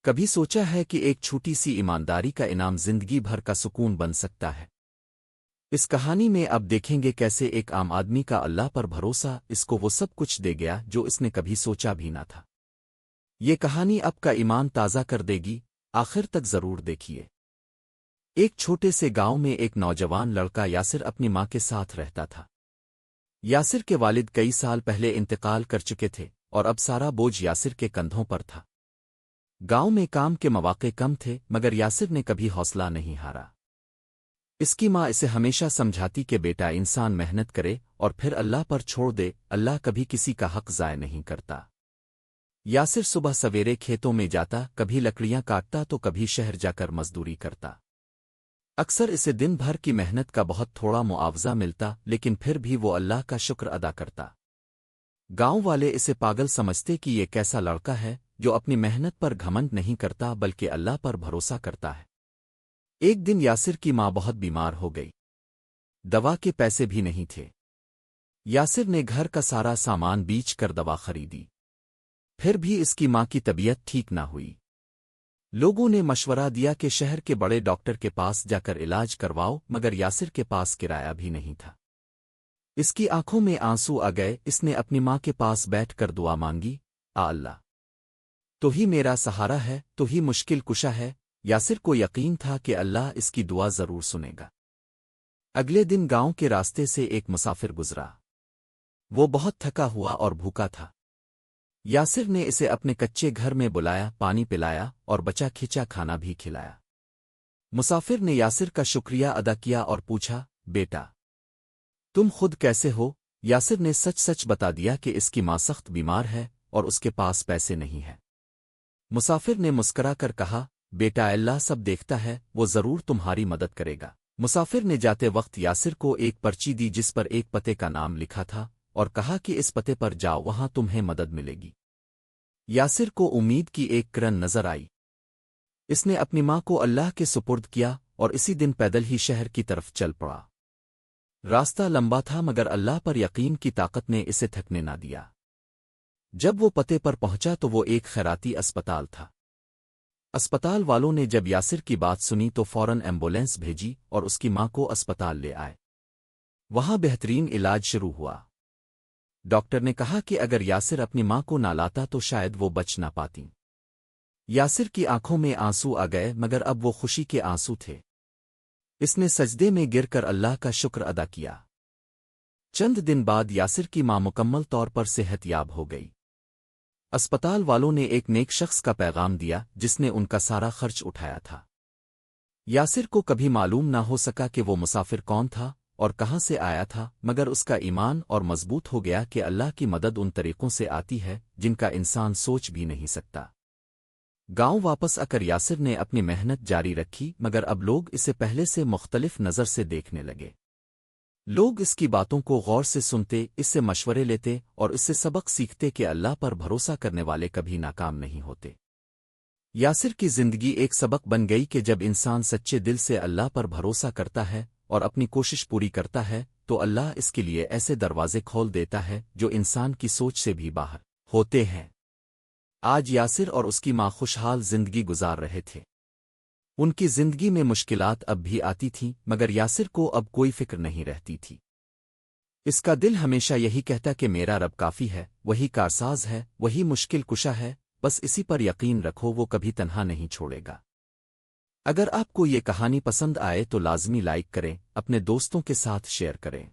کبھی سوچا ہے کہ ایک چھوٹی سی ایمانداری کا انعام زندگی بھر کا سکون بن سکتا ہے؟ اس کہانی میں اب دیکھیں گے کیسے ایک عام آدمی کا اللہ پر بھروسہ اس کو وہ سب کچھ دے گیا جو اس نے کبھی سوچا بھی نہ تھا۔ یہ کہانی آپ کا ایمان تازہ کر دے گی، آخر تک ضرور دیکھیے۔ ایک چھوٹے سے گاؤں میں ایک نوجوان لڑکا یاسر اپنی ماں کے ساتھ رہتا تھا۔ یاسر کے والد کئی سال پہلے انتقال کر چکے تھے اور اب سارا بوجھ یاسر کے کندھوں پر تھا۔ گاؤں میں کام کے مواقع کم تھے مگر یاسر نے کبھی حوصلہ نہیں ہارا۔ اس کی ماں اسے ہمیشہ سمجھاتی کہ بیٹا انسان محنت کرے اور پھر اللہ پر چھوڑ دے، اللہ کبھی کسی کا حق ضائع نہیں کرتا۔ یاسر صبح سویرے کھیتوں میں جاتا، کبھی لکڑیاں کاٹتا تو کبھی شہر جا کر مزدوری کرتا۔ اکثر اسے دن بھر کی محنت کا بہت تھوڑا معاوضہ ملتا، لیکن پھر بھی وہ اللہ کا شکر ادا کرتا۔ گاؤں والے اسے پاگل سمجھتے کہ یہ کیسا لڑکا ہے جو اپنی محنت پر گھمنڈ نہیں کرتا بلکہ اللہ پر بھروسہ کرتا ہے۔ ایک دن یاسر کی ماں بہت بیمار ہو گئی۔ دوا کے پیسے بھی نہیں تھے۔ یاسر نے گھر کا سارا سامان بیچ کر دوا خریدی، پھر بھی اس کی ماں کی طبیعت ٹھیک نہ ہوئی۔ لوگوں نے مشورہ دیا کہ شہر کے بڑے ڈاکٹر کے پاس جا کر علاج کرواؤ، مگر یاسر کے پاس کرایہ بھی نہیں تھا۔ اس کی آنکھوں میں آنسو آ گئے، اس نے اپنی ماں کے پاس بیٹھ کر دعا مانگی، اللہ تو ہی میرا سہارا ہے، تو ہی مشکل کشا ہے۔ یاسر کو یقین تھا کہ اللہ اس کی دعا ضرور سنے گا۔ اگلے دن گاؤں کے راستے سے ایک مسافر گزرا۔ وہ بہت تھکا ہوا اور بھوکا تھا۔ یاسر نے اسے اپنے کچے گھر میں بلایا، پانی پلایا اور بچا کھچا کھانا بھی کھلایا۔ مسافر نے یاسر کا شکریہ ادا کیا اور پوچھا، بیٹا تم خود کیسے ہو؟ یاسر نے سچ سچ بتا دیا کہ اس کی ماں سخت بیمار ہے اور اس کے پاس پیسے نہیں ہیں۔ مسافر نے مسکرا کر کہا، بیٹا اللہ سب دیکھتا ہے، وہ ضرور تمہاری مدد کرے گا۔ مسافر نے جاتے وقت یاسر کو ایک پرچی دی جس پر ایک پتے کا نام لکھا تھا اور کہا کہ اس پتے پر جاؤ، وہاں تمہیں مدد ملے گی۔ یاسر کو امید کی ایک کرن نظر آئی۔ اس نے اپنی ماں کو اللہ کے سپرد کیا اور اسی دن پیدل ہی شہر کی طرف چل پڑا۔ راستہ لمبا تھا مگر اللہ پر یقین کی طاقت نے اسے تھکنے نہ دیا۔ جب وہ پتے پر پہنچا تو وہ ایک خیراتی اسپتال تھا۔ اسپتال والوں نے جب یاسر کی بات سنی تو فوراً ایمبولینس بھیجی اور اس کی ماں کو اسپتال لے آئے۔ وہاں بہترین علاج شروع ہوا۔ ڈاکٹر نے کہا کہ اگر یاسر اپنی ماں کو نہ لاتا تو شاید وہ بچ نہ پاتی۔ یاسر کی آنکھوں میں آنسو آ گئے مگر اب وہ خوشی کے آنسو تھے۔ اس نے سجدے میں گر کر اللہ کا شکر ادا کیا۔ چند دن بعد یاسر کی ماں مکمل طور پر صحت یاب ہو گئی۔ اسپتال والوں نے ایک نیک شخص کا پیغام دیا جس نے ان کا سارا خرچ اٹھایا تھا۔ یاسر کو کبھی معلوم نہ ہو سکا کہ وہ مسافر کون تھا اور کہاں سے آیا تھا، مگر اس کا ایمان اور مضبوط ہو گیا کہ اللہ کی مدد ان طریقوں سے آتی ہے جن کا انسان سوچ بھی نہیں سکتا۔ گاؤں واپس آ کر یاسر نے اپنی محنت جاری رکھی مگر اب لوگ اسے پہلے سے مختلف نظر سے دیکھنے لگے۔ لوگ اس کی باتوں کو غور سے سنتے، اس سے مشورے لیتے اور اس سے سبق سیکھتے کہ اللہ پر بھروسہ کرنے والے کبھی ناکام نہیں ہوتے۔ یاسر کی زندگی ایک سبق بن گئی کہ جب انسان سچے دل سے اللہ پر بھروسہ کرتا ہے اور اپنی کوشش پوری کرتا ہے تو اللہ اس کے لیے ایسے دروازے کھول دیتا ہے جو انسان کی سوچ سے بھی باہر ہوتے ہیں۔ آج یاسر اور اس کی ماں خوشحال زندگی گزار رہے تھے۔ ان کی زندگی میں مشکلات اب بھی آتی تھیں مگر یاسر کو اب کوئی فکر نہیں رہتی تھی۔ اس کا دل ہمیشہ یہی کہتا کہ میرا رب کافی ہے، وہی کارساز ہے، وہی مشکل کشا ہے، بس اسی پر یقین رکھو، وہ کبھی تنہا نہیں چھوڑے گا۔ اگر آپ کو یہ کہانی پسند آئے تو لازمی لائک کریں، اپنے دوستوں کے ساتھ شیئر کریں۔